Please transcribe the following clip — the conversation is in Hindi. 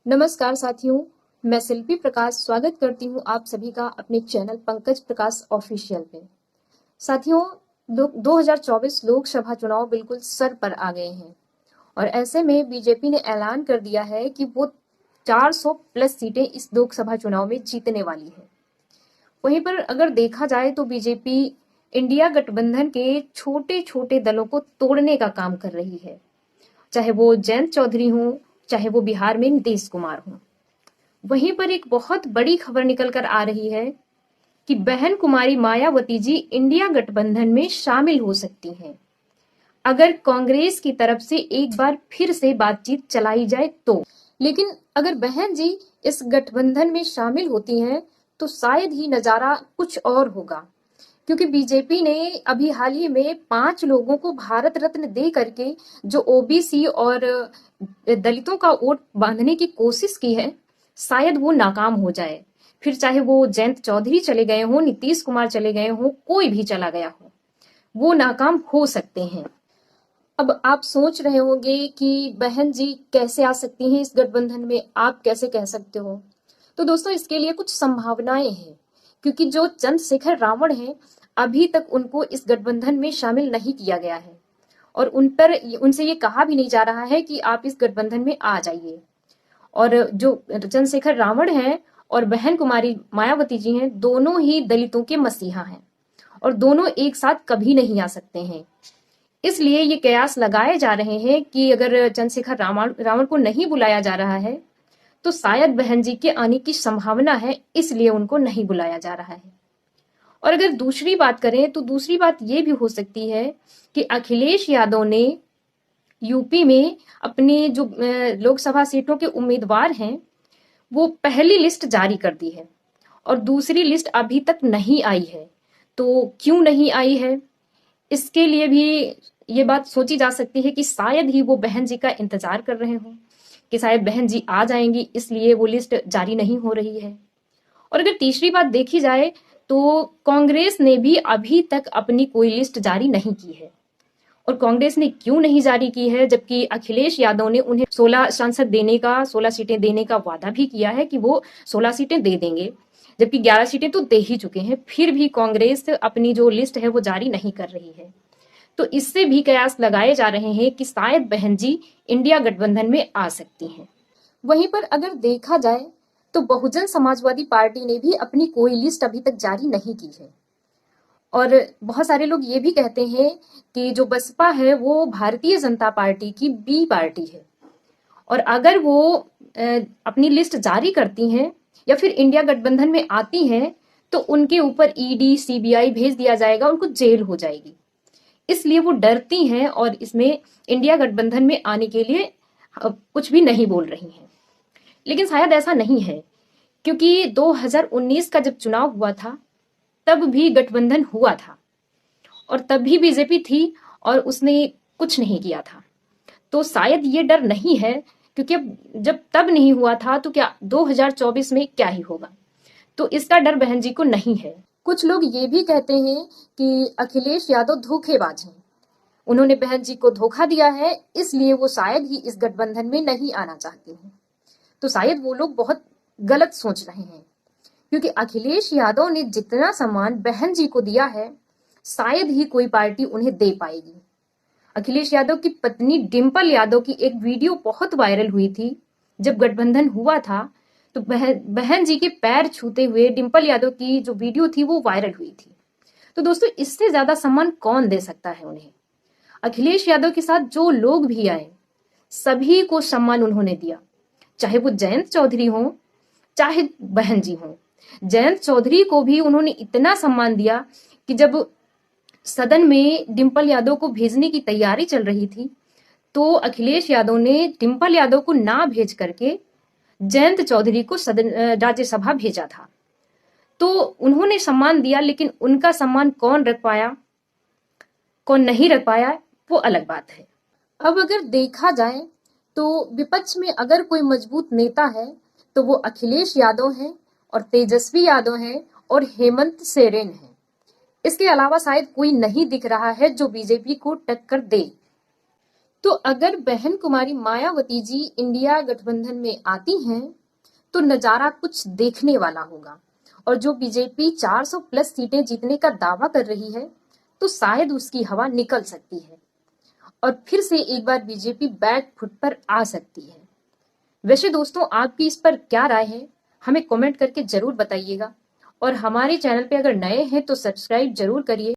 नमस्कार साथियों, मैं शिल्पी प्रकाश स्वागत करती हूँ आप सभी का अपने चैनल पंकज प्रकाश ऑफिशियल पे। साथियों, 2024 लोकसभा चुनाव बिल्कुल सर पर आ गए हैं और ऐसे में बीजेपी ने ऐलान कर दिया है कि वो 400 प्लस सीटें इस लोकसभा चुनाव में जीतने वाली है। वहीं पर अगर देखा जाए तो बीजेपी इंडिया गठबंधन के छोटे छोटे दलों को तोड़ने का काम कर रही है, चाहे वो जयंत चौधरी हो, चाहे वो बिहार में नीतीश कुमार हो। वहीं पर एक बहुत बड़ी खबर निकल कर आ रही है कि बहन कुमारी मायावती जी इंडिया गठबंधन में शामिल हो सकती हैं अगर कांग्रेस की तरफ से एक बार फिर से बातचीत चलाई जाए तो। लेकिन अगर बहन जी इस गठबंधन में शामिल होती हैं तो शायद ही नजारा कुछ और होगा, क्योंकि बीजेपी ने अभी हाल ही में 5 लोगों को भारत रत्न दे करके जो ओबीसी और दलितों का वोट बांधने की कोशिश की है, शायद वो नाकाम हो जाए। फिर चाहे वो जयंत चौधरी चले गए हों, नीतीश कुमार चले गए हों, कोई भी चला गया हो, वो नाकाम हो सकते हैं। अब आप सोच रहे होंगे कि बहन जी कैसे आ सकती हैं इस गठबंधन में, आप कैसे कह सकते हो? तो दोस्तों, इसके लिए कुछ संभावनाएं हैं, क्योंकि जो चंद्रशेखर रावण हैं, अभी तक उनको इस गठबंधन में शामिल नहीं किया गया है और उनसे ये कहा भी नहीं जा रहा है कि आप इस गठबंधन में आ जाइए। और जो चंद्रशेखर रावण हैं और बहन कुमारी मायावती जी हैं, दोनों ही दलितों के मसीहा हैं और दोनों एक साथ कभी नहीं आ सकते हैं। इसलिए ये कयास लगाए जा रहे हैं कि अगर चंद्रशेखर रावण को नहीं बुलाया जा रहा है तो शायद बहन जी के आने की संभावना है, इसलिए उनको नहीं बुलाया जा रहा है। और अगर दूसरी बात करें तो दूसरी बात ये भी हो सकती है कि अखिलेश यादव ने यूपी में अपने जो लोकसभा सीटों के उम्मीदवार हैं, वो पहली लिस्ट जारी कर दी है और दूसरी लिस्ट अभी तक नहीं आई है। तो क्यों नहीं आई है, इसके लिए भी ये बात सोची जा सकती है कि शायद ही वो बहन जी का इंतजार कर रहे हों कि शायद बहन जी आ जाएंगी, इसलिए वो लिस्ट जारी नहीं हो रही है। और अगर तीसरी बात देखी जाए तो कांग्रेस ने भी अभी तक अपनी कोई लिस्ट जारी नहीं की है। और कांग्रेस ने क्यों नहीं जारी की है, जबकि अखिलेश यादव ने उन्हें 16 सांसद देने का, 16 सीटें देने का वादा भी किया है कि वो 16 सीटें दे देंगे, जबकि 11 सीटें तो दे ही चुके हैं। फिर भी कांग्रेस अपनी जो लिस्ट है वो जारी नहीं कर रही है। तो इससे भी कयास लगाए जा रहे हैं कि शायद बहन जी इंडिया गठबंधन में आ सकती हैं। वहीं पर अगर देखा जाए तो बहुजन समाजवादी पार्टी ने भी अपनी कोई लिस्ट अभी तक जारी नहीं की है और बहुत सारे लोग ये भी कहते हैं कि जो बसपा है वो भारतीय जनता पार्टी की बी पार्टी है और अगर वो अपनी लिस्ट जारी करती हैं या फिर इंडिया गठबंधन में आती हैं तो उनके ऊपर ईडी सीबीआई भेज दिया जाएगा, उनको जेल हो जाएगी। इसलिए वो डरती हैं और इसमें इंडिया गठबंधन में आने के लिए कुछ भी नहीं बोल रही हैं। लेकिन शायद ऐसा नहीं है, क्योंकि 2019 का जब चुनाव हुआ था तब भी गठबंधन हुआ था और तब भी बीजेपी थी और उसने कुछ नहीं किया था। तो शायद ये डर नहीं है, क्योंकि अब जब तब नहीं हुआ था तो क्या 2024 में क्या ही होगा। तो इसका डर बहन जी को नहीं है। कुछ लोग ये भी कहते हैं कि अखिलेश यादव धोखेबाज हैं, उन्होंने बहन जी को धोखा दिया है, इसलिए वो शायद ही इस गठबंधन में नहीं आना चाहते हैं। तो शायद वो लोग बहुत गलत सोच रहे हैं, क्योंकि अखिलेश यादव ने जितना सम्मान बहन जी को दिया है शायद ही कोई पार्टी उन्हें दे पाएगी। अखिलेश यादव की पत्नी डिंपल यादव की एक वीडियो बहुत वायरल हुई थी जब गठबंधन हुआ था, तो बहन जी के पैर छूते हुए डिंपल यादव की जो वीडियो थी वो वायरल हुई थी। तो दोस्तों, इससे ज्यादा सम्मान कौन दे सकता है उन्हें? अखिलेश यादव के साथ जो लोग भी आए सभी को सम्मान उन्होंने दिया, चाहे वो जयंत चौधरी हो चाहे बहन जी हो। जयंत चौधरी को भी उन्होंने इतना सम्मान दिया कि जब सदन में डिंपल यादव को भेजने की तैयारी चल रही थी तो अखिलेश यादव ने डिंपल यादव को ना भेज करके जयंत चौधरी को सदन राज्यसभा भेजा था। तो उन्होंने सम्मान दिया, लेकिन उनका सम्मान कौन रख पाया, कौन नहीं रख पाया, वो अलग बात है। अब अगर देखा जाए तो विपक्ष में अगर कोई मजबूत नेता है तो वो अखिलेश यादव है और तेजस्वी यादव है और हेमंत सोरेन है। इसके अलावा शायद कोई नहीं दिख रहा है जो बीजेपी को टक्कर दे। तो अगर बहन कुमारी मायावती जी इंडिया गठबंधन में आती हैं तो नजारा कुछ देखने वाला होगा। और जो बीजेपी 400 प्लस सीटें जीतने का दावा कर रही है तो शायद उसकी हवा निकल सकती है और फिर से एक बार बीजेपी बैक फुट पर आ सकती है। वैसे दोस्तों, आपकी इस पर क्या राय है, हमें कमेंट करके जरूर बताइएगा। और हमारे चैनल पे अगर नए हैं तो सब्सक्राइब जरूर करिए।